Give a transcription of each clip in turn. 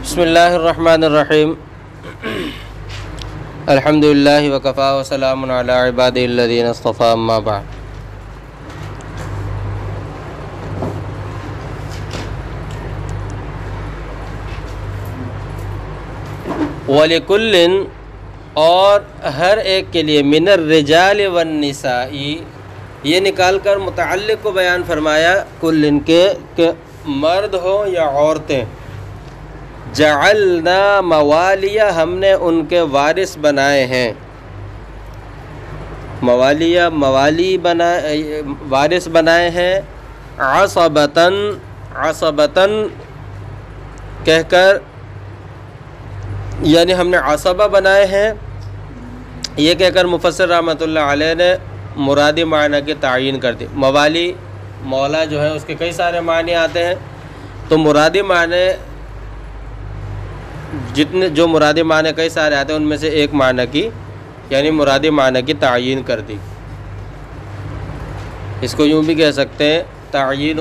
بسم اللہ الرحمن الرحیم الحمدللہ وکفا وسلام علی عبادہ الذین اصطفیٰ اما بعد۔ وَلِكُلٍّ اور ہر ایک کے لیے من الرجال والنساء یہ نکال کر متعلق کو بیان فرمایا کلن کے کہ مرد ہو یا عورتیں، جعلنا موالیہ ہم نے ان کے وارث بنائے ہیں، موالی وارث بنائے ہیں، عصبتاً کہہ کر یعنی ہم نے عصبہ بنائے ہیں، یہ کہہ کر مفسر رحمۃ اللہ علیہ نے مرادی معنی کی تعیین کر دی۔ موالی مولا جو ہے اس کے کئی سارے معنی آتے ہیں، تو مرادی معنی جو مرادی معنی کئی سارے آتے ہیں ان میں سے ایک معنی کی یعنی مرادی معنی کی تعیین کر دی۔ اس کو یوں بھی کہہ سکتے ہیں تعیین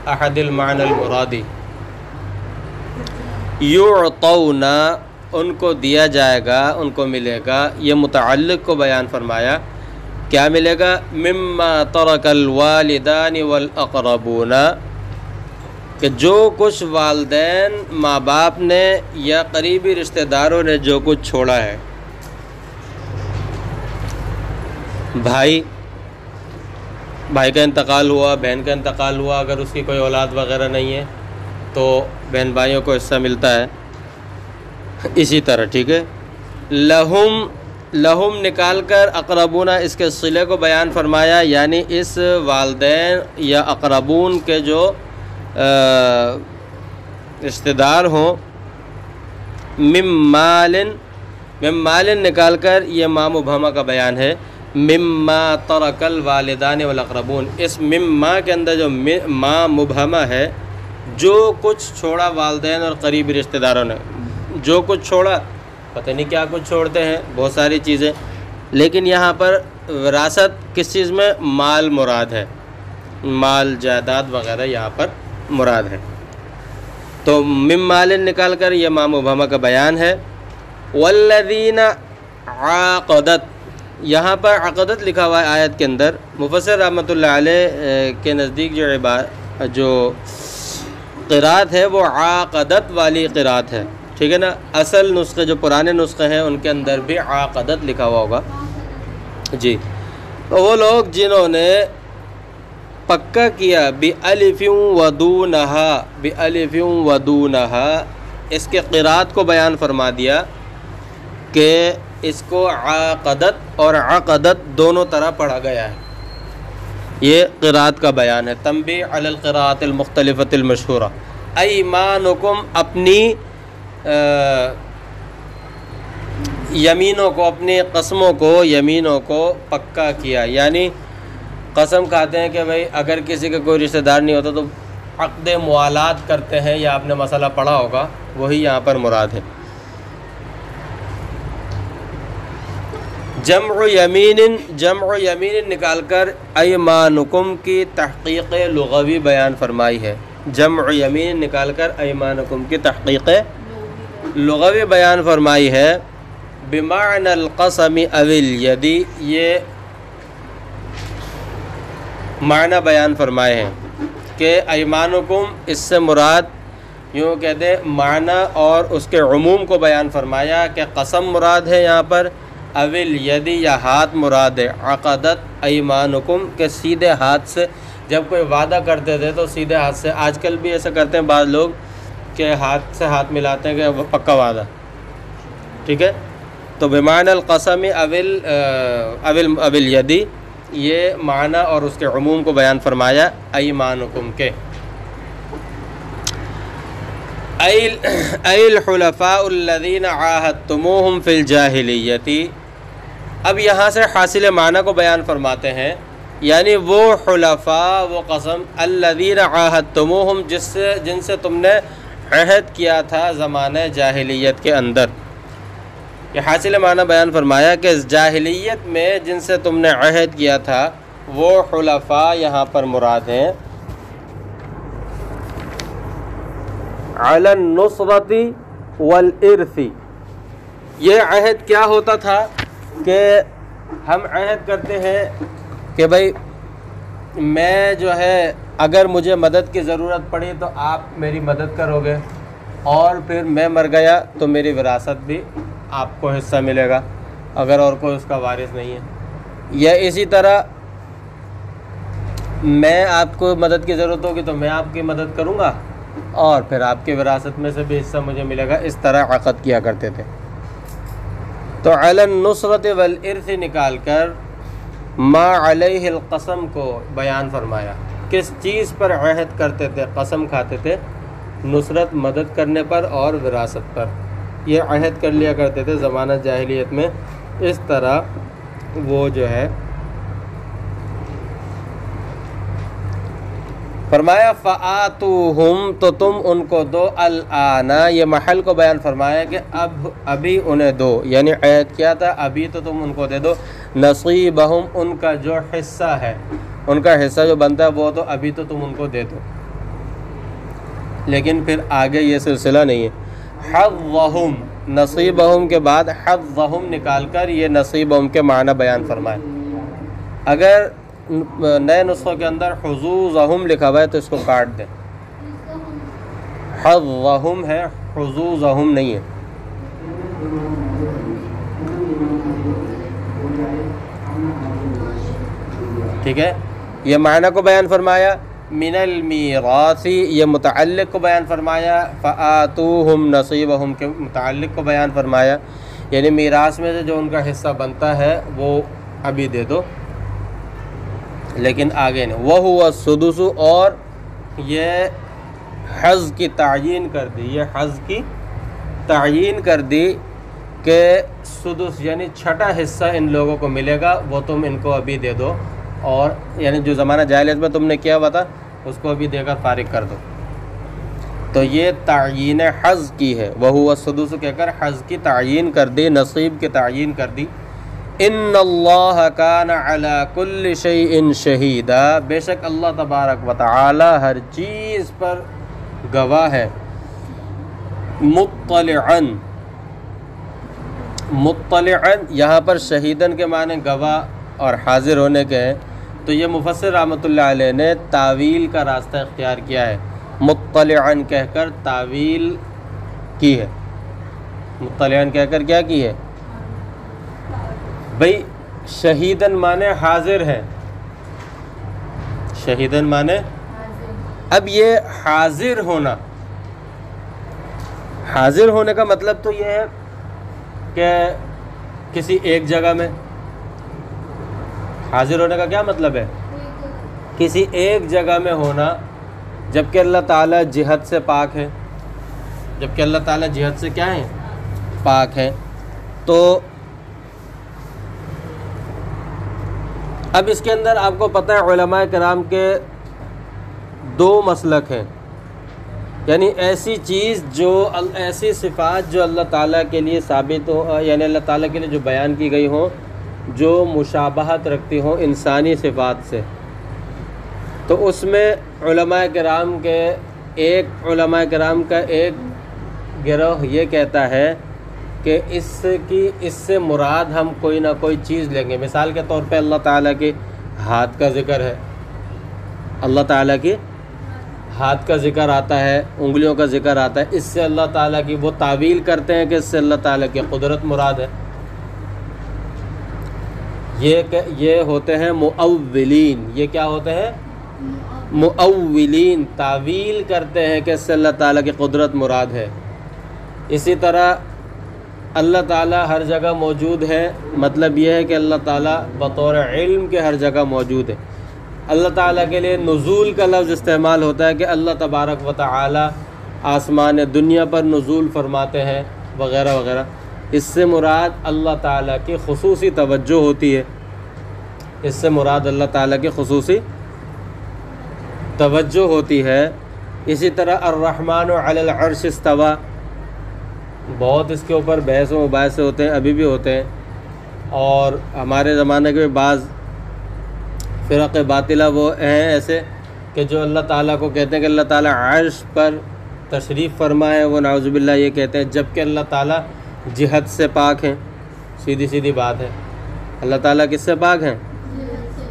احد المعنی المرادی۔ یعطون ان کو دیا جائے گا، ان کو ملے گا، یہ متعلق کو بیان فرمایا، کیا ملے گا؟ مما ترک الوالدان والاقربون، کہ جو کچھ والدین ماں باپ نے یا قریبی رشتہ داروں نے جو کچھ چھوڑا ہے۔ بھائی کا انتقال ہوا، بہن کا انتقال ہوا، اگر اس کی کوئی اولاد وغیرہ نہیں ہے تو بہن بھائیوں کو حصہ ملتا ہے، اسی طرح ٹھیک ہے۔ لہم نکال کر اقربون اس کے صلے کو بیان فرمایا، یعنی اس والدین یا اقربون کے جو رشتہ دار ہوں، مم مال نکال کر یہ ما مبہمہ کا بیان ہے، مما ترک الوالدان والاقربون، اس مما کے اندر جو ما مبہمہ ہے، جو کچھ چھوڑا والدین اور قریبی رشتہ داروں نے، جو کچھ چھوڑا، پتہ نہیں کیا کچھ چھوڑتے ہیں، بہت ساری چیزیں، لیکن یہاں پر وراثت کس چیز میں؟ مال مراد ہے، مال جائیداد وغیرہ یہاں پر مراد ہے، تو مم مال نکال کر یہ ما مبہمہ کا بیان ہے۔ والذین عاقدت، یہاں پر عقدت لکھا ہوا ہے آیت کے اندر، مفسر رحمۃ اللہ علیہ کے نزدیک جو قرات ہے وہ عاقدت والی قرات ہے، ٹھیک ہے نا۔ اصل نسخے جو پرانے نسخے ہیں ان کے اندر بھی عاقدت لکھا ہوا ہوگا جی۔ تو وہ لوگ جنہوں نے پکا کیا بِأَلِفٍ وَدُونَهَا، اس کے قرات کو بیان فرما دیا کہ اس کو عاقدت اور عقدت دونوں طرح پڑھا گیا ہے، یہ قرات کا بیان ہے۔ تنبیہ علی القراءات المختلفۃ المشہورہ، ایمانکم اپنی یمینوں کو، اپنی قسموں کو، یمینوں کو پکا کیا، یعنی قسم کھاتے ہیں کہ بھئی اگر کسی کا کوئی رشتہ دار نہیں ہوتا تو عقد موالات کرتے ہیں، یا آپ نے مسئلہ پڑھا ہوگا، وہی یہاں پر مراد ہے۔ جمع یمین نکال کر ایمانکم کی تحقیق لغوی بیان فرمائی ہے، جمع یمین نکال کر ایمانکم کی تحقیق لغوی بیان فرمائی ہے، بمعنی القسم او الید، یہ معنی بیان فرمائے ہیں کہ ایمانکم اس سے مراد یوں کہتے ہیں معنی اور اس کے عموم کو بیان فرمایا کہ قسم مراد ہے یہاں پر، اول یدی یا ہاتھ مراد ہے، عقدت ایمانکم کہ سیدھے ہاتھ سے جب کوئی وعدہ کرتے تھے تو سیدھے ہاتھ سے، آج کل بھی ایسا کرتے ہیں بعض لوگ کہ ہاتھ سے ہاتھ ملاتے ہیں کہ پکا وعدہ، ٹھیک ہے۔ تو بمعنی القسم اول یدی، یہ معنی اور اس کے عموم کو بیان فرمایا ایمانکم کے۔ ای الحلفاء الذین عاہدتموہم فی الجاہلیۃ، اب یہاں سے حاصل معنی کو بیان فرماتے ہیں، یعنی وہ حلفاء، وہ قسم، الذین عاہدتموہم جن سے تم نے عہد کیا تھا زمانہ جاہلیت کے اندر، یہ حاصل معنی بیان فرمایا کہ جاہلیت میں جن سے تم نے عہد کیا تھا وہ حلفاء یہاں پر مراد ہیں۔ علی النصرۃ والارث. یہ عہد کیا ہوتا تھا کہ ہم عہد کرتے ہیں کہ بھائی میں جو ہے اگر مجھے مدد کی ضرورت پڑی تو آپ میری مدد کرو گے، اور پھر میں مر گیا تو میری وراثت بھی آپ کو حصہ ملے گا اگر اور کوئی اس کا وارث نہیں ہے. یا اسی طرح میں آپ کو مدد کی ضرورت ہوگی تو میں آپ کی مدد کروں گا اور پھر آپ کی وراثت میں سے بھی حصہ مجھے ملے گا. اس طرح عقد کیا کرتے تھے. تو علی النصرۃ والارث نکال کر ما علیہ القسم کو بیان فرمایا. کس چیز پر عہد کرتے تھے، قسم کھاتے تھے؟ نصرت، مدد کرنے پر اور وراثت پر. یہ عہد کر لیا کرتے تھے زمانہ جاہلیت میں. اس طرح وہ جو ہے فرمایا فآتوہم، تو تم ان کو دو، الآن، یہ محل کو بیان فرمایا کہ ابھی انہیں دو، یعنی عہد کیا تھا ابھی تو تم ان کو دے دو، نصیبہم، ان کا جو حصہ ہے، ان کا حصہ جو بنتا ہے وہ تو ابھی تو تم ان کو دے دو. لیکن پھر آگے یہ سلسلہ نہیں ہے. حظہم، نصیبہم کے بعد حظہم نکال کر یہ نصیبہم کے معنی بیان فرمائے. اگر نئے نسخوں کے اندر حظوظہم لکھا ہوا ہے تو اس کو کاٹ دیں. حظہم ہے، حظوظہم نہیں ہے. ٹھیک ہے، یہ معنی کو بیان فرمایا. من المیراث، یہ متعلق کو بیان فرمایا. فآتوہم نصیبہم کے متعلق کو بیان فرمایا، یعنی میراث میں سے جو ان کا حصہ بنتا ہے وہ ابھی دے دو، لیکن آگے نہیں. وَهُوَ السُّدُسُ، اور یہ حظ کی تعیین کر دی، یہ حظ کی تعیین کر دی کہ سدس یعنی چھٹا حصہ ان لوگوں کو ملے گا، وہ تم ان کو ابھی دے دو، اور یعنی جو زمانہ جاہلیت میں تم نے کیا ہوا تھا اس کو ابھی دے کر فارغ کر دو. تو یہ تعیین حظ کی ہے. وَهُوَ السُّدُسُ کہہ کر حظ کی تعیین کر دی، نصیب کی تعیین کر دی. ان اللہ کان علی کل شیء شہیدا، بے شک اللہ تبارک و تعالی ہر چیز پر گواہ ہے. مطلعاً، مطلعاً یہاں پر شہیدن کے معنی گواہ اور حاضر ہونے کے ہیں. تو یہ مفسر رحمۃ اللہ علیہ نے تاویل کا راستہ اختیار کیا ہے. مطلعاً کہہ کر تاویل کی ہے. مطلعاً کہہ کر کیا کی ہے بھئی؟ شہیدن مانے حاضر ہے، شہیدن مانے. اب یہ حاضر ہونا، حاضر ہونے کا مطلب تو یہ ہے کہ کسی ایک جگہ میں. حاضر ہونے کا کیا مطلب ہے؟ کسی ایک جگہ میں ہونا، جبکہ اللہ تعالیٰ جہت سے پاک ہے، جبکہ اللہ تعالیٰ جہت سے کیا ہے؟ پاک ہے. تو اب اس کے اندر آپ کو پتہ ہے علماء کرام کے دو مسلک ہیں. یعنی ایسی چیز جو، ایسی صفات جو اللہ تعالیٰ کے لیے ثابت ہو، یعنی اللہ تعالیٰ کے لیے جو بیان کی گئی ہوں، جو مشابہت رکھتی ہوں انسانی صفات سے. تو اس میں علماء کرام کا ایک گروہ یہ کہتا ہے کہ اس سے مراد ہم کوئی نہ کوئی چیز لیں گے. مثال کے طور پہ اللہ تعالیٰ کے ہاتھ کا ذکر ہے، اللہ تعالیٰ کی ہاتھ کا ذکر آتا ہے، انگلیوں کا ذکر آتا ہے. اس سے اللہ تعالیٰ کی وہ تعویل کرتے ہیں کہ اس سے اللہ تعالیٰ کی قدرت مراد ہے. یہ ہوتے ہیں مؤولین. یہ کیا ہوتے ہیں؟ مؤولین. تعویل کرتے ہیں کہ اس سے اللہ تعالیٰ کی قدرت مراد ہے. اسی طرح اللہ تعالیٰ ہر جگہ موجود ہے، مطلب یہ ہے کہ اللہ تعالیٰ بطور علم کے ہر جگہ موجود ہے. اللہ تعالیٰ کے لیے نزول کا لفظ استعمال ہوتا ہے کہ اللہ تبارک و تعالیٰ آسمان دنیا پر نزول فرماتے ہیں وغیرہ وغیرہ. اس سے مراد اللہ تعالیٰ کی خصوصی توجہ ہوتی ہے، اس سے مراد اللہ تعالیٰ کی خصوصی توجہ ہوتی ہے. اسی طرح الرحمن علی العرش استوى، بہت اس کے اوپر بحث و مباحثے ہوتے ہیں، ابھی بھی ہوتے ہیں. اور ہمارے زمانے کے بعض فرق باطلہ وہ ہیں ایسے کہ جو اللہ تعالیٰ کو کہتے ہیں کہ اللہ تعالیٰ عرش پر تشریف فرما ہے وہ نعوذ باللہ یہ کہتے ہیں، جبکہ اللہ تعالیٰ جہت سے پاک ہیں۔ سیدھی سیدھی بات ہے، اللہ تعالیٰ کس سے پاک ہیں؟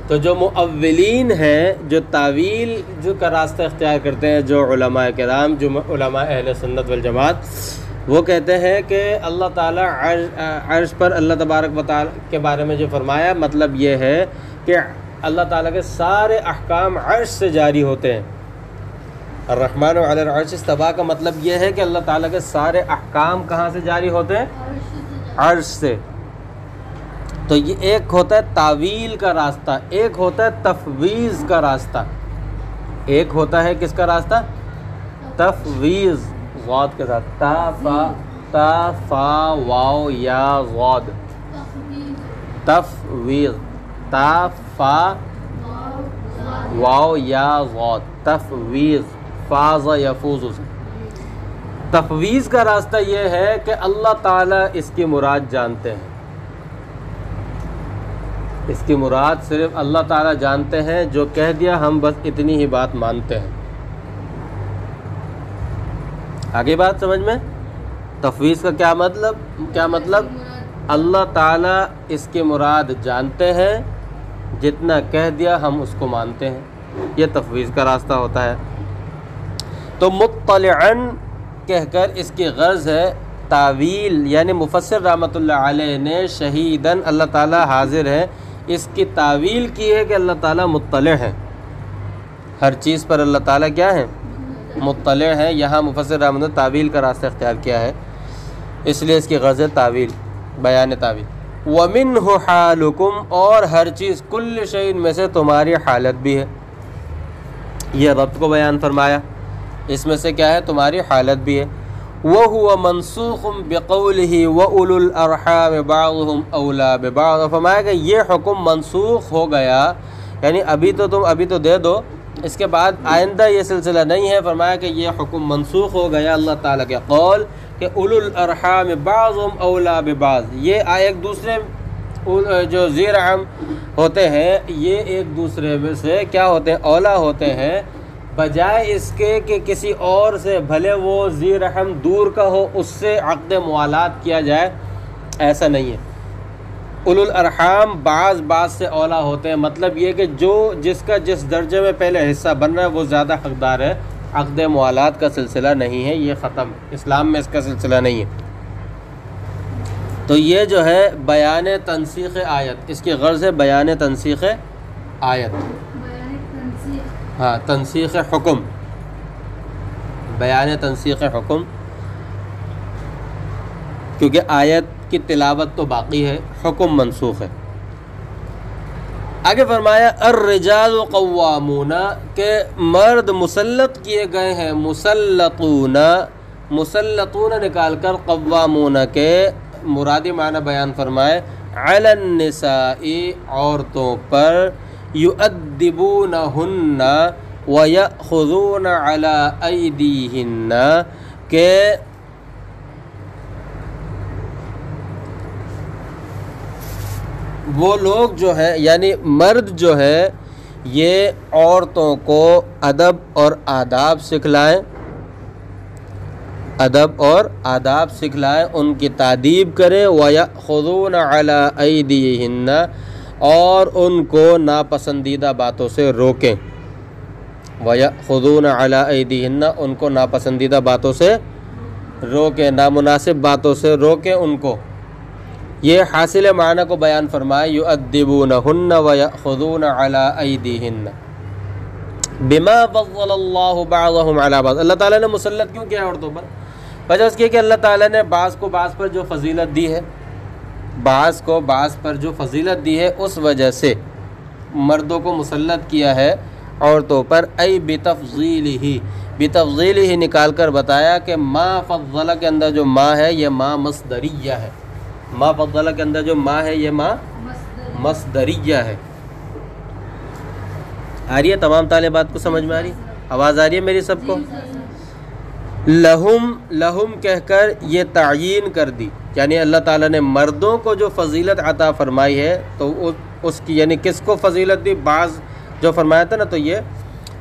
تو جو مؤولین ہیں، جو تعویل جو کا راستہ اختیار کرتے ہیں، جو علماء کرام، جو علماء اہل سنت والجماعت، وہ کہتے ہیں کہ اللہ تعالیٰ عرش پر اللہ تبارک و تعالیٰ کے بارے میں جو فرمایا، مطلب یہ ہے کہ اللہ تعالیٰ کے سارے احکام عرش سے جاری ہوتے ہیں۔ الرحمن علی العرش استویٰ کا مطلب یہ ہے کہ اللہ تعالیٰ کے سارے احکام کہاں سے جاری ہوتے ہیں؟ عرش سے۔ تو یہ ایک ہوتا ہے تعویل کا راستہ، ایک ہوتا ہے تفویض کا راستہ۔ ایک ہوتا ہے کس کا راستہ؟ تفویض، غاد کے ساتھ، تا فا واو یا غاد، تفویض، تا فا واو یا غاد، تفویض، فاز یفوز سے۔ تفویض کا راستہ یہ ہے کہ اللہ تعالیٰ اس کی مراد جانتے ہیں، اس کی مراد صرف اللہ تعالیٰ جانتے ہیں، جو کہہ دیا ہم بس اتنی ہی بات مانتے ہیں۔ آگے بات سمجھ میں؟ تفویض کا کیا مطلب؟ اللہ تعالیٰ اس کی مراد جانتے ہیں، جتنا کہہ دیا ہم اس کو مانتے ہیں، یہ تفویض کا راستہ ہوتا ہے۔ تو مطلعاً کہہ کر اس کی غرض ہے تعویل، یعنی مفسر رحمۃ اللہ علیہ نے شہیداً اللہ تعالیٰ حاضر ہے، اس کی تعویل کی ہے کہ اللہ تعالیٰ مطلع ہے، ہر چیز پر اللہ تعالیٰ کیا ہے؟ مطلع ہے۔ یہاں مفسر رحمۃ اللہ تعویل کا راستہ اختیار کیا ہے، اس لیے اس کی غرض ہے تعویل، بیان تعویل۔ وَمِنْهُ حَالُكُمْ، اور ہر چیز، کل شیء میں سے تمہاری حالت بھی ہے، یہ رب کو بیان فرمایا، اس میں سے کیا ہے؟ تمہاری حالت بھی ہے۔ وَهُوَ مَنْسُوخٌ بِقَوْلِهِ وَأُولُو الْأَرْحَامِ بَعْضُهُمْ أَوْلَىٰ بِبَعْضٍ، فرمایا کہ یہ حکم منسوخ ہو گیا، یعنی ابھی تو دے دو، اس کے بعد آئندہ یہ سلسلہ نہیں ہے۔ فرمایا کہ یہ حکم منسوخ ہو گیا اللہ تعالیٰ کے قول کہ اولو الارحام بعضهم اولیٰ ببعض، یہ ایک دوسرے جو ذی رحم ہوتے ہیں، یہ ایک دوسرے میں سے کیا ہوتے ہیں؟ اولیٰ ہوتے ہیں، بجائے اس کے کہ کسی اور سے، بھلے وہ ذی رحم دور کا ہو، اس سے عقد موالات کیا جائے، ایسا نہیں ہے۔ اولو الارحام بعض سے اولیٰ ہوتے ہیں، مطلب یہ کہ جس کا جس درجے میں پہلے حصہ بن رہا ہے وہ زیادہ حقدار ہے، عقد موالات کا سلسلہ نہیں ہے، یہ ختم، اسلام میں اس کا سلسلہ نہیں ہے۔ تو یہ جو ہے بیان تنسیخ آیت، اس کی غرض ہے بیان تنسیخ آیت، ہاں، تنسیخ حکم، بیان تنسیخ حکم، کیونکہ آیت کی تلاوت تو باقی ہے، حکم منسوخ ہے۔ آگے فرمایا الرجال قوامون، کہ مرد مسلط کیے گئے ہیں، مسلطون نکال کر قوامون کے مرادی معنی بیان فرمائے، علی النساء، عورتوں پر، یؤدبونہن ویأخذون علی ایدیہن، کہ وہ لوگ جو ہے، یعنی مرد جو ہے، یہ عورتوں کو ادب اور آداب سکھلائیں، ادب اور آداب سکھلائیں، ان کی تادیب کریں، وَيَأْخُذُونَ عَلَىٰ أَيْدِيهِنَّ، اور ان کو ناپسندیدہ باتوں سے روکیں، وَيَأْخُذُونَ عَلَىٰ أَيْدِيهِنَّ، ان کو ناپسندیدہ باتوں سے روکیں، نامناسب باتوں سے روکیں ان کو۔ یہ حاصل معنی کو بیان فرمائے، یؤدبونہن ویأخذون علی ایدیہن بما فضل اللہ بعضهم علی بعض، اللہ تعالیٰ نے مسلط کیوں کیا عورتوں پر؟ وجہ اس کی کہ اللہ تعالیٰ نے بعض کو بعض پر جو فضیلت دی ہے، بعض کو بعض پر جو فضیلت دی ہے، اس وجہ سے مردوں کو مسلط کیا ہے عورتوں پر، ای بتفضیلہ، بتفضیلہ نکال کر بتایا کہ ما فضل کے اندر جو ما ہے، یہ ما مصدریہ ہے، ما فضلہ کے اندر جو ما ہے، یہ ما مصدریہ ہے۔ آ رہی ہے تمام طالبات کو سمجھ میں؟ آ رہی آواز آ رہی ہے میری سب کو؟ لہم کہہ کر یہ تعیین کر دی، یعنی اللہ تعالیٰ نے مردوں کو جو فضیلت عطا فرمائی ہے، تو اس کی یعنی کس کو فضیلت دی؟ بعض جو فرمایا تھا نا، تو یہ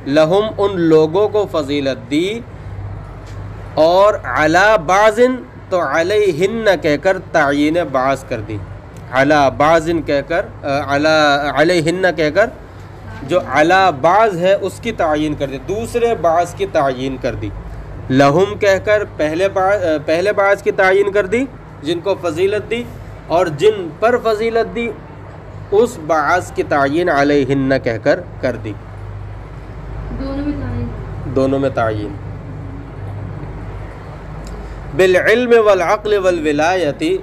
لہم ان لوگوں کو فضیلت دی، اور علی بعض تو علیہن کہہ کر تعیین بعض کر دی، علی بعض کہہ کر علیہن کہہ کر جو علی بعض ہے اس کی تعیین کر دی، دوسرے بعض کی تعیین کر دی، لہم کہہ کر پہلے بعض کی تعیین کر دی جن کو فضیلت دی، اور جن پر فضیلت دی اس بعض کی تعیین علیہن کہہ کر کر دی، دونوں میں تعیین۔ بالعلم والعقل والولایتی،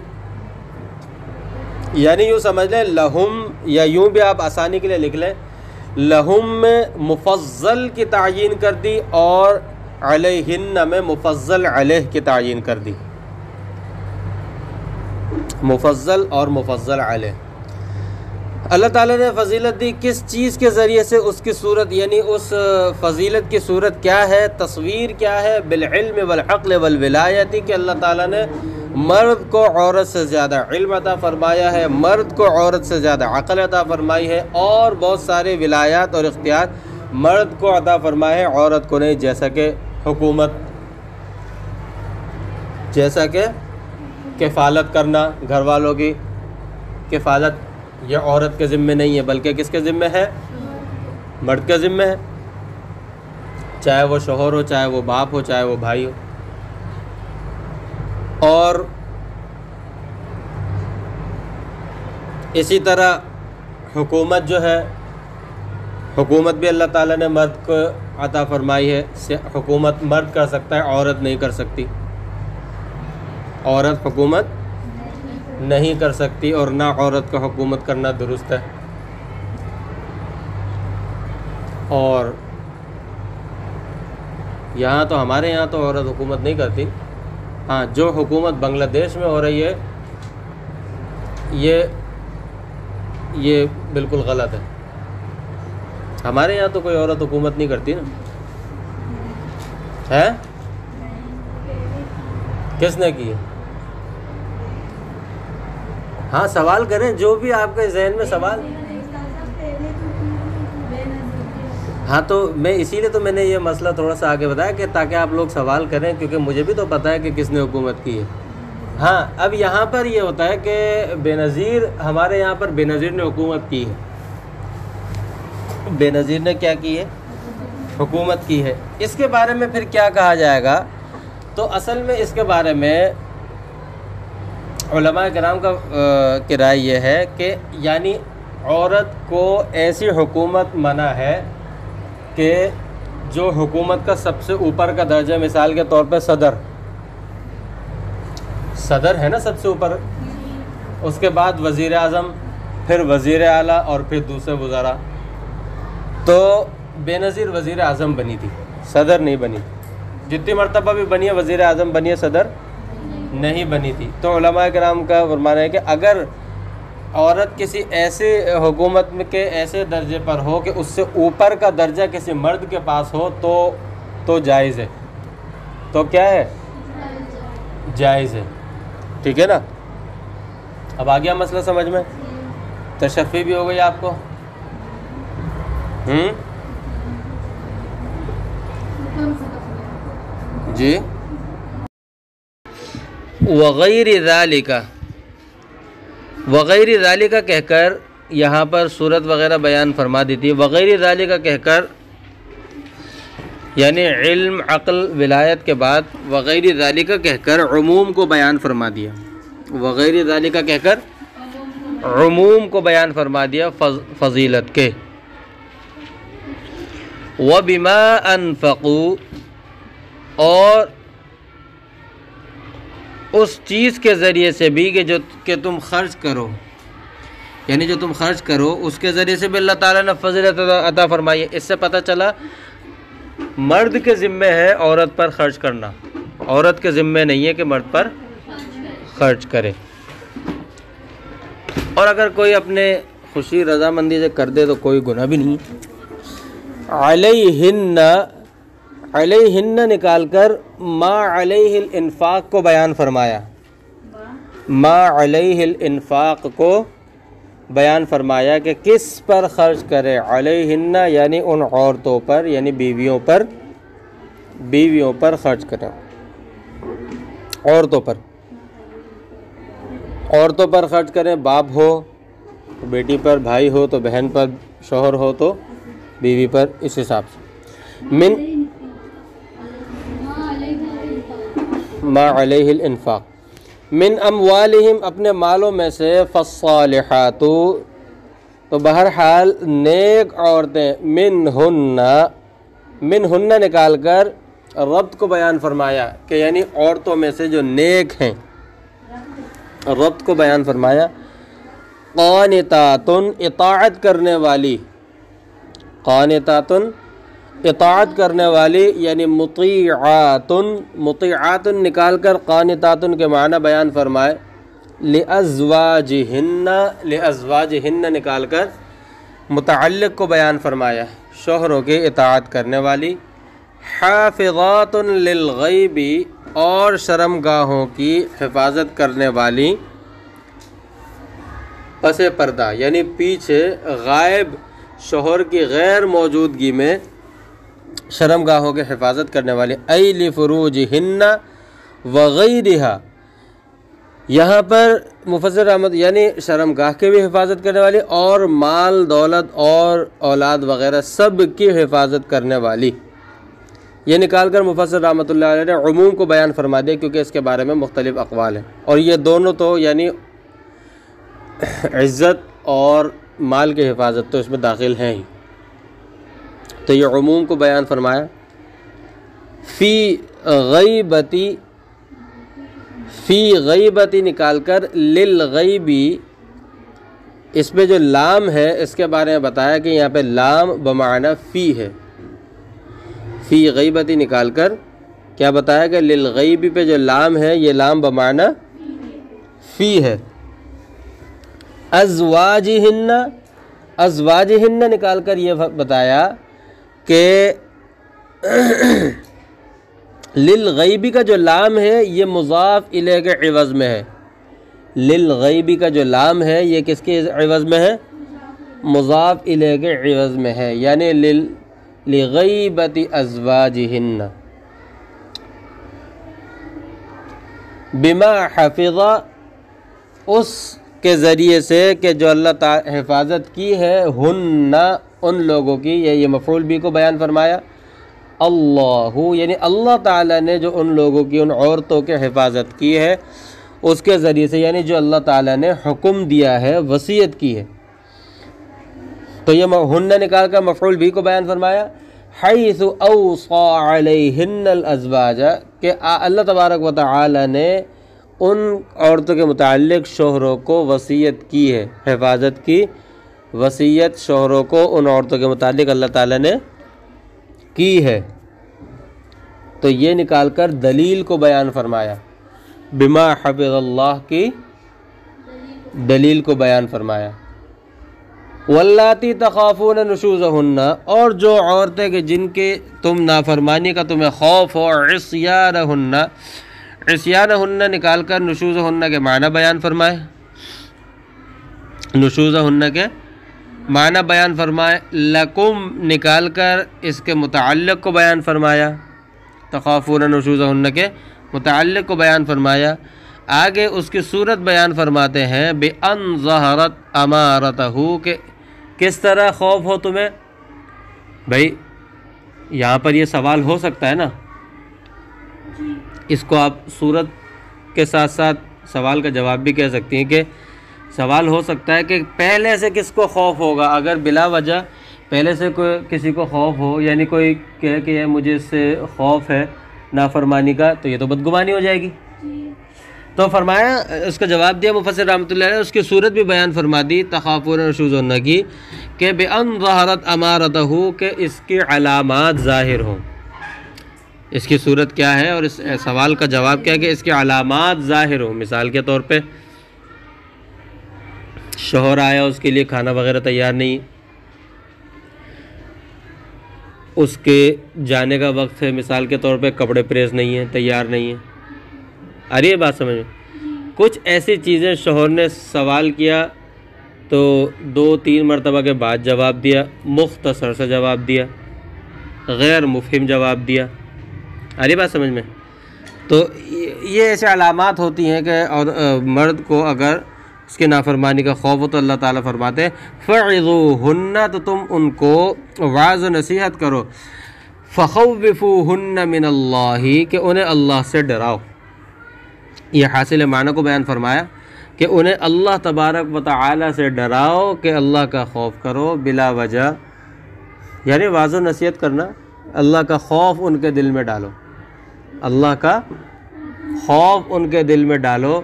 یعنی یوں سمجھ لیں لہم، یا یوں بھی آپ آسانی کے لیے لکھ لیں، لہم میں مفضل کی تعیین کر دی اور علیہن میں مفضل علیہ کی تعیین کر دی، مفضل اور مفضل علیہ۔ اللہ تعالیٰ نے فضیلت دی کس چیز کے ذریعے سے؟ اس کی صورت، یعنی اس فضیلت کی صورت کیا ہے، تصویر کیا ہے؟ بالعلم والعقل والولایتی، کہ اللہ تعالیٰ نے مرد کو عورت سے زیادہ علم عطا فرمایا ہے، مرد کو عورت سے زیادہ عقل عطا فرمائی ہے، اور بہت سارے ولایات اور اختیار مرد کو عطا فرمائے ہیں، عورت کو نہیں، جیسا کہ حکومت، جیسا کہ کفالت کرنا، گھر والوں کی کفالت یہ عورت کے ذمہ نہیں ہے بلکہ کس کے ذمہ ہے؟ مرد کے ذمہ ہے، چاہے وہ شوہر ہو، چاہے وہ باپ ہو، چاہے وہ بھائی ہو۔ اور اسی طرح حکومت جو ہے، حکومت بھی اللہ تعالیٰ نے مرد کو عطا فرمائی ہے، حکومت مرد کر سکتا ہے، عورت نہیں کر سکتی، عورت حکومت نہیں کر سکتی، اور نہ عورت کا حکومت کرنا درست ہے۔ اور یہاں تو ہمارے یہاں تو عورت حکومت نہیں کرتی، ہاں جو حکومت بنگلہ دیش میں ہو رہی ہے یہ بالکل غلط ہے، ہمارے یہاں تو کوئی عورت حکومت نہیں کرتی نا، ہے؟ کس نے کی ہے؟ ہاں سوال کریں، جو بھی آپ کے ذہن میں سوال، ہاں تو میں اسی لیے تو میں نے یہ مسئلہ تھوڑا سا آگے بتایا کہ تاکہ آپ لوگ سوال کریں، کیونکہ مجھے بھی تو پتہ ہے کہ کس نے حکومت کی ہے۔ ہاں اب یہاں پر یہ ہوتا ہے کہ بے نظیر، ہمارے یہاں پر بے نظیر نے حکومت کی ہے، بے نظیر نے کیا کی ہے؟ حکومت کی ہے۔ اس کے بارے میں پھر کیا کہا جائے گا؟ تو اصل میں اس کے بارے میں علماء کرام کی رائے یہ ہے کہ یعنی عورت کو ایسی حکومت منع ہے کہ جو حکومت کا سب سے اوپر کا درجہ، مثال کے طور پہ صدر ہے نا سب سے اوپر، اس کے بعد وزیر اعظم، پھر وزیر اعلیٰ، اور پھر دوسرے وزراء۔ تو بے نظیر وزیر اعظم بنی تھی، صدر نہیں بنی، جتنی مرتبہ بھی بنی ہے وزیر اعظم بنی ہے، صدر نہیں بنی تھی۔ تو علماء کرام کا فرمانا ہے کہ اگر عورت کسی ایسے حکومت میں کے ایسے درجے پر ہو کہ اس سے اوپر کا درجہ کسی مرد کے پاس ہو تو جائز ہے، تو کیا ہے؟ جائز ہے، ٹھیک ہے نا؟ اب آ گیا مسئلہ سمجھ میں؟ تشفی بھی ہو گئی آپ کو؟ جی وغیر ذالک کہہ کر یہاں پر صورت وغیرہ بیان فرما دیتی ہے، وغیر ذالک کہہ کر یعنی علم، عقل، ولایت کے بعد وغیر ذالک کہہ کر عموم کو بیان فرما دیا، وغیر ذالک کہہ کر عموم کو بیان فرما دیا فضیلت کے۔ وَبِمَا أَنفَقُوا، اور اس چیز کے ذریعے سے بھی کہ تم خرچ کرو، یعنی جو تم خرچ کرو اس کے ذریعے سے بھی اللہ تعالیٰ نے فضیلت عطا فرمائی ہے۔ اس سے پتہ چلا مرد کے ذمہ ہے عورت پر خرچ کرنا، عورت کے ذمہ نہیں ہے کہ مرد پر خرچ کرے، اور اگر کوئی اپنے خوشی رضامندی سے کر دے تو کوئی گناہ بھی نہیں۔ علیہن نکال کر ما علیہ الانفاق کو بیان فرمایا، ما علیہ الانفاق کو بیان فرمایا کہ کس پر خرچ کرے، علیہن یعنی ان عورتوں پر، یعنی بیویوں پر خرچ کرے۔ عورتوں پر خرچ کریں، باپ ہو تو بیٹی پر، بھائی ہو تو بہن پر، شوہر ہو تو بیوی پر، اس حساب سے۔ من ما علیہ الانفاق، من اموالہم اپنے مالوں میں سے، فالصالحات تو بہرحال نیک عورتیں، منہن نکال کر ربط کو بیان فرمایا کہ یعنی عورتوں میں سے جو نیک ہیں، ربط کو بیان فرمایا، قانتاتن اطاعت کرنے والی، قانتاتن اطاعت کرنے والی، یعنی مطیعاتن نکال کر قانتاتن کے معنی بیان فرمائے، لازواجہن نکال کر متعلق کو بیان فرمایا، شوہروں کے اطاعت کرنے والی، حافظات للغیب اور شرمگاہوں کی حفاظت کرنے والی، پس پردہ یعنی پیچھے غائب شوہر کی غیر موجودگی میں شرمگاہوں کی حفاظت کرنے والی، ای لفروجہن وغیرہا، یہاں پر مفسر رحمت یعنی شرمگاہ کی بھی حفاظت کرنے والی اور مال دولت اور اولاد وغیرہ سب کی حفاظت کرنے والی۔ یہ نکال کر مفسر رحمۃ اللہ علیہ نے عموم کو بیان فرما دیا کیونکہ اس کے بارے میں مختلف اقوال ہیں، اور یہ دونوں تو یعنی عزت اور مال کی حفاظت تو اس میں داخل ہیں ہی، تو یہ عموم کو بیان فرمایا۔ فی غیبتی نکال کر للغیبی، اس پہ جو لام ہے اس کے بارے میں بتایا کہ یہاں پہ لام بمعنی فی ہے، فی غیبتی نکال کر کیا بتایا کہ للغیبی پہ جو لام ہے یہ لام بمعنی فی ہے۔ ازواجہن نکال کر یہ بتایا کہ للغیبی کا جو لام ہے یہ مضاف الیہ کے عوض میں ہے، للغیبی کا جو لام ہے یہ کس کے عوض میں ہے؟ مضاف الیہ کے عوض میں ہے، یعنی لغیبت ازواجہن، بما حفظ اس کے ذریعے سے کہ جو اللہ تعالی حفاظت کی ہے، ہن ان لوگوں کی، یہ مفعول بھی کو بیان فرمایا، اللہ یعنی اللہ تعالیٰ نے جو ان لوگوں کی، ان عورتوں کے حفاظت کی ہے اس کے ذریعے سے، یعنی جو اللہ تعالیٰ نے حکم دیا ہے، وصیت کی ہے، تو یہ ہن نکال کر مفعول بھی کو بیان فرمایا، حیث اوصى علیہن الازواج کہ اللہ تبارک و تعالی نے ان عورتوں کے متعلق شوہروں کو وصیت کی ہے، حفاظت کی وصیت شوہروں کو ان عورتوں کے متعلق اللہ تعالی نے کی ہے، تو یہ نکال کر دلیل کو بیان فرمایا، بما حفظ اللہ کی دلیل کو بیان فرمایا۔ واللاتی تخافون نشوزہن اور جو عورتیں کہ جن کے تم نافرمانی کا تمہیں خوف ہو، عصیانہن نکال کر نشوزہن کے معنی بیان فرمائے، نشوزہن کے معنی بیان فرمائے، لکم نکال کر اس کے متعلق کو بیان فرمایا، تخافون نشوزہن کے متعلق کو بیان فرمایا، آگے اس کی صورت بیان فرماتے ہیں، بِأَنْ ظَهَرَتْ أَمَارَتَهُ کہ کس طرح خوف ہو تمہیں۔ بھائی یہاں پر یہ سوال ہو سکتا ہے نا، اس کو آپ صورت کے ساتھ ساتھ سوال کا جواب بھی کہہ سکتی ہیں کہ سوال ہو سکتا ہے کہ پہلے سے کس کو خوف ہوگا، اگر بلا وجہ پہلے سے کوئی کسی کو خوف ہو، یعنی کوئی کہے کہ مجھے اس سے خوف ہے نافرمانی کا، تو یہ تو بدگمانی ہو جائے گی، تو فرمایا اس کا جواب دیا مفسر رحمۃ اللہ علیہ، اس کی صورت بھی بیان فرما دی تخافون نشوزہن کی کہ بِأَنْ ظَهَرَتْ أَمَارَتَهُ کہ اس کی علامات ظاہر ہوں، اس کی صورت کیا ہے اور اس سوال کا جواب کیا ہے کہ اس کی علامات ظاہر ہوں۔ مثال کے طور پہ شوہر آیا، اس کے لیے کھانا وغیرہ تیار نہیں، اس کے جانے کا وقت ہے، مثال کے طور پہ کپڑے پریس نہیں ہیں، تیار نہیں ہیں، آ رہی ہے بات سمجھ میں؟ کچھ ایسی چیزیں شوہر نے سوال کیا تو 2-3 مرتبہ کے بعد جواب دیا، مختصر سے جواب دیا، غیر مفہم جواب دیا، آ رہی ہے بات سمجھ میں؟ تو یہ ایسے علامات ہوتی ہیں کہ اور مرد کو اگر اس کی نافرمانی کا خوف ہو تو اللہ تعالیٰ فرماتے ہیں فَعِظُوهُنَّ، تو تم ان کو واعظ و نصیحت کرو، فَخَوِّفُوهُنَّ مِنَ اللَّهِ، کہ انہیں اللہ سے ڈراؤ۔ یہ حاصل معنی کو بیان فرمایا کہ انہیں اللہ تبارک و تعالیٰ سے ڈراؤ، کہ اللہ کا خوف کرو بلا وجہ، یعنی واعظ و نصیحت کرنا، اللہ کا خوف ان کے دل میں ڈالو، اللہ کا خوف ان کے دل میں ڈالو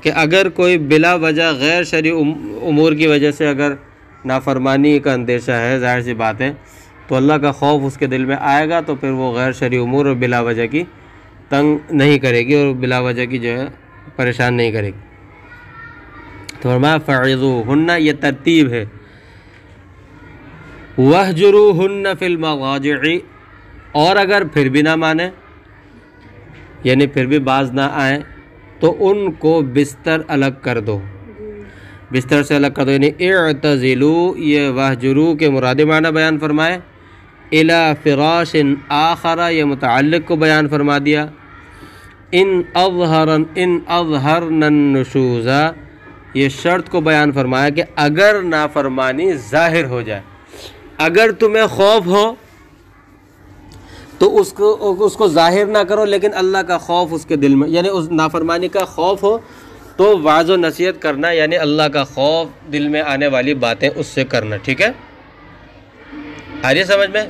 کہ اگر کوئی بلا وجہ غیر شرعی امور کی وجہ سے اگر نافرمانی کا اندیشہ ہے، ظاہر سی بات ہے، تو اللہ کا خوف اس کے دل میں آئے گا تو پھر وہ غیر شرعی امور اور بلا وجہ کی تنگ نہیں کرے گی اور بلا وجہ کی جو ہے پریشان نہیں کرے گی۔ تو فرمایا فَعِظُوهُنَّ، یہ ترتیب ہے، وَاهْجُرُوهُنَّ فِي الْمَضَاجِعِ، اور اگر پھر بھی نہ مانے، یعنی پھر بھی باز نہ آئیں، تو ان کو بستر الگ کر دو، بستر سے الگ کر دو، یعنی اعتزلوا، یہ وَاهْجُرُوا کے مراد معنی بیان فرمائے، إِلَى فِرَاشٍ آخر، یہ متعلق کو بیان فرما دیا، ان اظہرن النشوز، یہ شرط کو بیان فرمایا کہ اگر نافرمانی ظاہر ہو جائے، اگر تمہیں خوف ہو تو اس کو ظاہر نہ کرو، لیکن اللہ کا خوف اس کے دل میں، یعنی اس نافرمانی کا خوف ہو تو واعظ و نصیحت کرنا، یعنی اللہ کا خوف دل میں آنے والی باتیں اس سے کرنا، ٹھیک ہے، آ رہی ہے سمجھ میں؟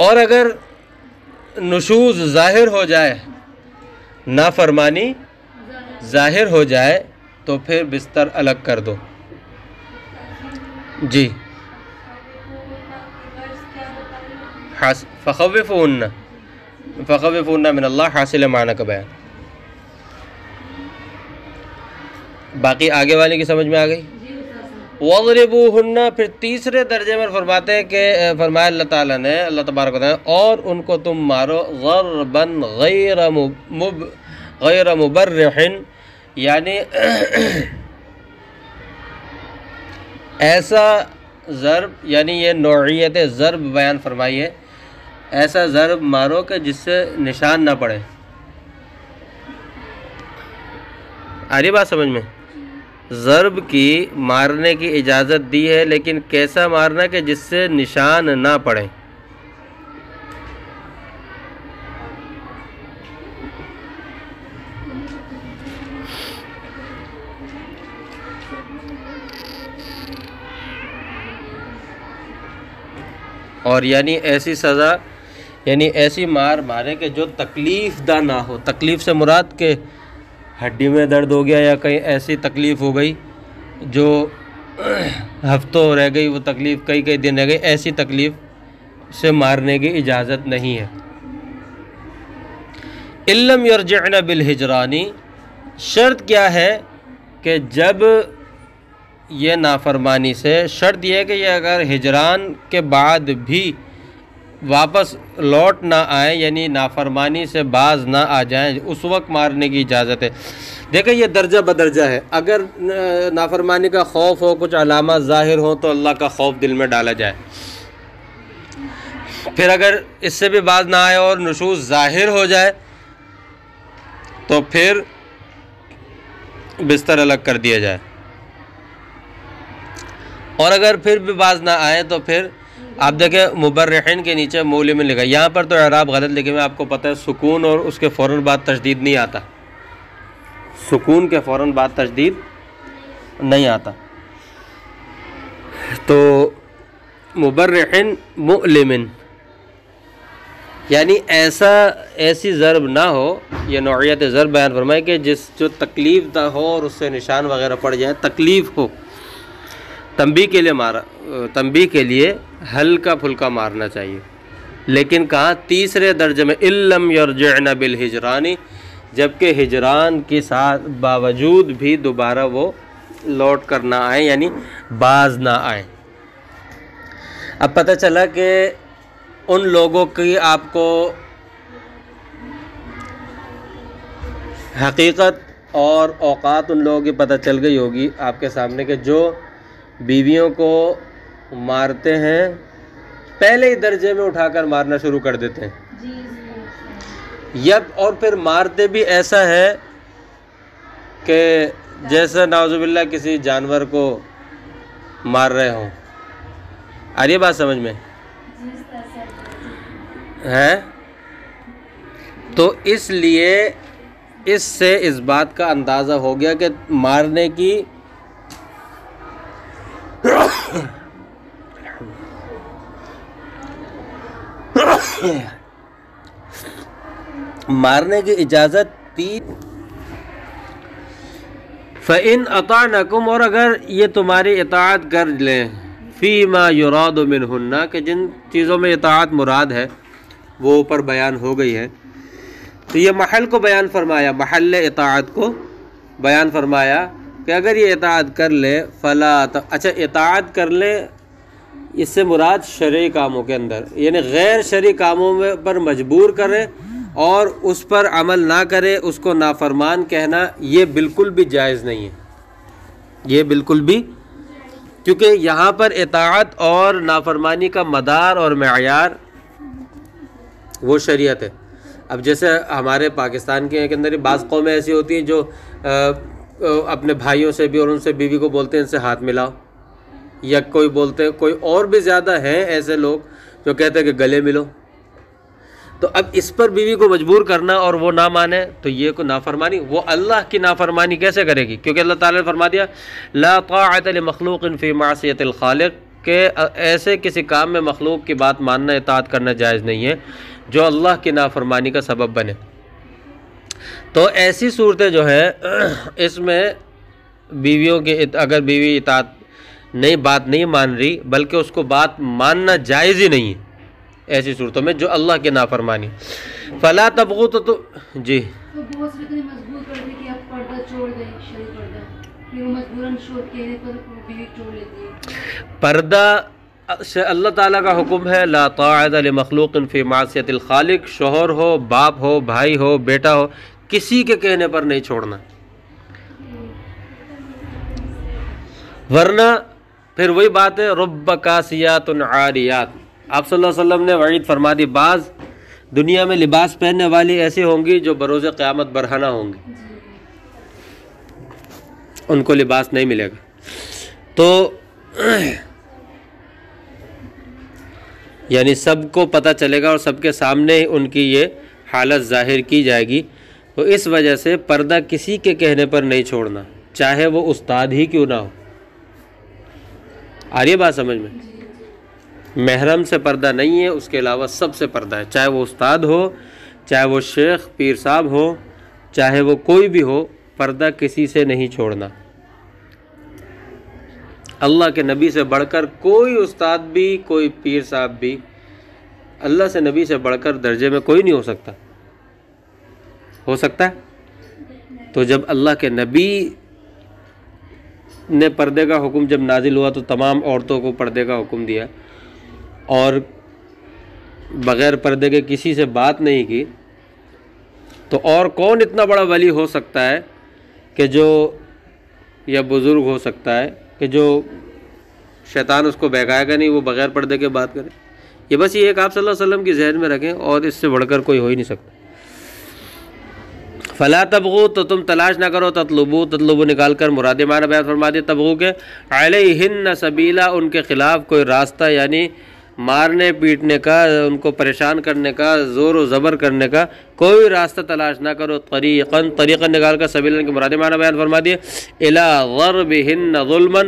اور اگر نشوز ظاہر ہو جائے، نافرمانی ظاہر ہو جائے، تو پھر بستر الگ کر دو۔ جی، فَخَوِّفُوهُنَّ مِنَ اللَّهِ، حاصل معنی کا بیان۔ باقی آگے والے کی سمجھ میں آ گئی؟ وَاضْرِبُوهُنَّ، پھر تیسرے درجے میں فرماتے ہیں کہ فرمایا اللہ تعالیٰ نے، اللہ تبارک و تعالیٰ، اور ان کو تم مارو ضرباً غیر مبرح، یعنی ایسا ضرب، یعنی یہ نوعیت ضرب بیان فرمائی ہے، ایسا ضرب مارو کہ جس سے نشان نہ پڑے۔ آ رہی بات سمجھ میں؟ ضرب کی مارنے کی اجازت دی ہے، لیکن کیسا مارنا کہ جس سے نشان نہ پڑے۔ اور یعنی ایسی سزا، یعنی ایسی مار مارے کہ جو تکلیف دہ نہ ہو۔ تکلیف سے مراد کہ ہڈی میں درد ہو گیا یا کہیں ایسی تکلیف ہو گئی جو ہفتوں رہ گئی، وہ تکلیف کئی دن رہ گئی، ایسی تکلیف سے مارنے کی اجازت نہیں ہے۔ اِلَّمْ يَرْجِعْنَ بِالْحِجْرَانِ، شرط کیا ہے کہ جب یہ نافرمانی سے، شرط یہ ہے کہ یہ اگر ہجران کے بعد بھی واپس لوٹ نہ آئیں، یعنی نافرمانی سے باز نہ آ جائیں، اس وقت مارنے کی اجازت ہے۔ دیکھیں یہ درجہ بدرجہ ہے، اگر نافرمانی کا خوف ہو، کچھ علامات ظاہر ہوں تو اللہ کا خوف دل میں ڈالا جائے، پھر اگر اس سے بھی باز نہ آئے اور نشوز ظاہر ہو جائے تو پھر بستر الگ کر دیا جائے، اور اگر پھر بھی باز نہ آئے تو پھر آپ دیکھیں مبرحین کے نیچے مولمن لکھا، یہاں پر تو اعراب غلط لکھے ہوئے، آپ کو پتہ ہے سکون اور اس کے فوراً بعد تشدید نہیں آتا، سکون کے فوراً بعد تشدید نہیں آتا، تو مبرحین مؤلمن، یعنی ایسی ضرب نہ ہو، یہ نوعیت ضرب بیان فرمائے کہ جو تکلیف دہ ہو اور اس سے نشان وغیرہ پڑ جائے، تکلیف ہو، تنبیہ کے لیے ہلکا پھلکا مارنا چاہیے، لیکن کہا تیسرے درجے میں اِلَّمْ يَرْجِعْنَ بِالْحِجْرَانِ، جبکہ ہجران کے ساتھ باوجود بھی دوبارہ وہ لوٹ کر نہ آئیں، یعنی باز نہ آئیں۔ اب پتہ چلا کہ ان لوگوں کی آپ کو حقیقت اور اوقات ان لوگوں کی پتہ چل گئی ہوگی آپ کے سامنے، کہ جو بیویوں کو مارتے ہیں پہلے ہی درجے میں اٹھا کر مارنا شروع کر دیتے ہیں، اور پھر مارتے بھی ایسا ہے کہ جیسا نعوذ باللہ کسی جانور کو مار رہے ہوں. آ رہی ہے بات سمجھ میں ہے؟ تو اس لیے اس سے اس بات کا اندازہ ہو گیا کہ مارنے کی اجازت تھی. فَإِنْ أَطَعْنَكُمْ، اور اگر یہ تمہاری اطاعت کر لیں، فِيمَا يُرَادُ مِنْهُنَّ، کہ جن چیزوں میں اطاعت مراد ہے وہ اوپر بیان ہو گئی ہے. تو یہ محل کو بیان فرمایا، محل اطاعت کو بیان فرمایا کہ اگر یہ اطاعت کر لے اچھا اطاعت کر لے اس سے مراد شرعی کاموں کے اندر، یعنی غیر شرعی کاموں میں پر مجبور کرے اور اس پر عمل نہ کرے، اس کو نافرمان کہنا یہ بالکل بھی جائز نہیں ہے. یہ بالکل بھی، کیونکہ یہاں پر اطاعت اور نافرمانی کا مدار اور معیار وہ شریعت ہے. اب جیسے ہمارے پاکستان کے اندر بعض قومیں ایسی ہوتی ہیں جو اپنے بھائیوں سے بھی اور ان سے بیوی کو بولتے ہیں ان سے ہاتھ ملاؤ، یا کوئی بولتے ہیں، کوئی اور بھی زیادہ ہیں ایسے لوگ جو کہتے ہیں کہ گلے ملو. تو اب اس پر بیوی کو مجبور کرنا اور وہ نہ مانے تو یہ کو نافرمانی، وہ اللہ کی نافرمانی کیسے کرے گی؟ کیونکہ اللہ تعالیٰ نے فرما دیا لا طاعت لمخلوق فی معصیت الخالق، کہ ایسے کسی کام میں مخلوق کی بات ماننا، اطاعت کرنا جائز نہیں ہے جو اللہ کی نافرمانی کا سبب بنے. تو ایسی صورتیں جو ہے اس میں بیویوں کے اگر بیوی اطاعت بات نہیں مان رہی بلکہ اس کو بات ماننا جائز ہی نہیں ہے، ایسی صورتوں میں جو اللہ کی نافرمانی. فلا تبغوا تو جی تو بہت سے اتنے مجبور کر دے کہ آپ پردہ چھوڑ دیں، شرعی پردہ، پھر وہ مجبوراً شوہر کہنے پر بیوی چھوڑ لیتی ہے. پردہ اللہ تعالیٰ کا حکم ہے لا طاعت لمخلوق فی معصیت الخالق، شوہر ہو، باپ ہو، بھائی ہو، بیٹا ہو، کسی کے کہنے پر نہیں چھوڑنا. ورنہ پھر وہی بات ہے رب کاسیات عاریات. آپ صلی اللہ علیہ وسلم نے وعید فرما دی بعض دنیا میں لباس پہننے والی ایسی ہوں گی جو بروز قیامت برہنہ ہوں گی، ان کو لباس نہیں ملے گا. تو یعنی سب کو پتہ چلے گا اور سب کے سامنے ان کی یہ حالت ظاہر کی جائے گی. تو اس وجہ سے پردہ کسی کے کہنے پر نہیں چھوڑنا، چاہے وہ استاد ہی کیوں نہ ہو. آ رہی ہے بات سمجھ میں؟ محرم سے پردہ نہیں ہے، اس کے علاوہ سب سے پردہ ہے، چاہے وہ استاد ہو، چاہے وہ شیخ پیر صاحب ہو، چاہے وہ کوئی بھی ہو، پردہ کسی سے نہیں چھوڑنا. اللہ کے نبی سے بڑھ کر کوئی استاد بھی، کوئی پیر صاحب بھی، اللہ سے نبی سے بڑھ کر درجے میں کوئی نہیں ہو سکتا. ہو سکتا ہے؟ تو جب اللہ کے نبی نے پردے کا حکم جب نازل ہوا تو تمام عورتوں کو پردے کا حکم دیا اور بغیر پردے کے کسی سے بات نہیں کی، تو اور کون اتنا بڑا ولی ہو سکتا ہے کہ جو، یا بزرگ ہو سکتا ہے کہ جو شیطان اس کو بہکائے گا نہیں، وہ بغیر پردے کے بات کرے. یہ بس یہ ایک آپ صلی اللہ علیہ وسلم کی ذہن میں رکھیں، اور اس سے بڑھ کر کوئی ہو ہی نہیں سکتا. فلا تبغوا، تو تم تلاش نہ کرو، تطلبوا نکال کر مراد معنی بیان فرما دیا تبغوا کے، علیہن سبیلا، ان کے خلاف کوئی راستہ، یعنی مارنے پیٹنے کا، ان کو پریشان کرنے کا، زور و زبر کرنے کا کوئی راستہ تلاش نہ کرو. طریقاً نکال کر سبیلا کے مراد معنی بیان فرما دیے الی ضربہن ظلما،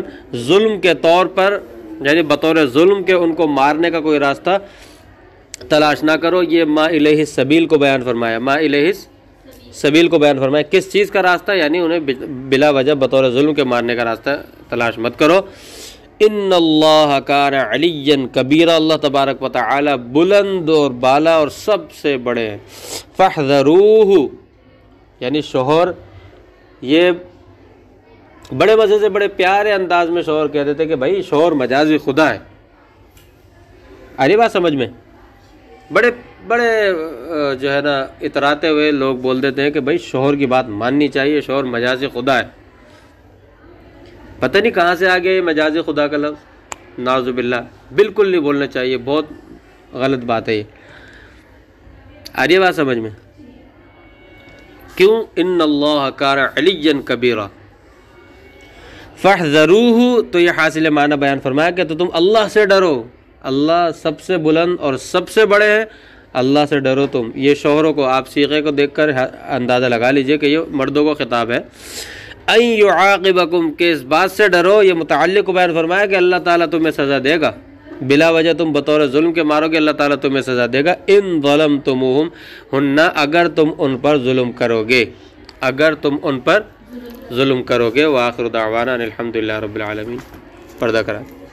ظلم کے طور پر، یعنی بطور ظلم کے ان کو مارنے کا کوئی راستہ تلاش نہ کرو. یہ ما الیہ السبیل کو بیان فرمایا، ما الیہ سبیل کو بیان فرمایا. کس چیز کا راستہ؟ یعنی انہیں بلا وجہ بطور ظلم کے مارنے کا راستہ تلاش مت کرو. ان اللہ کان علی کبیرہ، اللہ تبارک و تعالی بلند اور بالا اور سب سے بڑے ہیں. فاحذروہ، یعنی شوہر، یہ بڑے مزے سے بڑے پیارے انداز میں شوہر کہہ دیتے کہ بھائی شوہر مجازی خدا ہے. آری بات سمجھ میں؟ بڑے بڑے جو ہے نا اتراتے ہوئے لوگ بول دیتے ہیں کہ بھائی شوہر کی بات ماننی چاہیے، شوہر مجازی خدا ہے. پتہ نہیں کہاں سے آ گیا یہ مجازی خدا کا لفظ، نعوذ باللہ. بالکل نہیں بولنا چاہیے، بہت غلط بات ہے یہ. آ رہی ہے بات سمجھ میں؟ کیوں؟ ان اللہ کان علیا کبیرا فاحذروہ، تو یہ حاصل معنی بیان فرمایا کہ تو تم اللہ سے ڈرو، اللہ سب سے بلند اور سب سے بڑے ہیں، اللہ سے ڈرو تم۔ یہ شوہروں کو، آپ صیغے کو دیکھ کر اندازہ لگا لیجئے کہ یہ مردوں کو خطاب ہے۔ ان یعاقبکم، کہ اس بات سے ڈرو، یہ متعلق کو بیان فرمایا کہ اللہ تعالیٰ تمہیں سزا دے گا، بلا وجہ تم بطور ظلم کے مارو گے، اللہ تعالیٰ تمہیں سزا دے گا۔ ان ظلمتموہم ہن، اگر تم ان پر ظلم کرو گے، اگر تم ان پر ظلم کرو گے۔ وآخر دعوانا الحمدللہ رب العالمین۔ پردہ کرا۔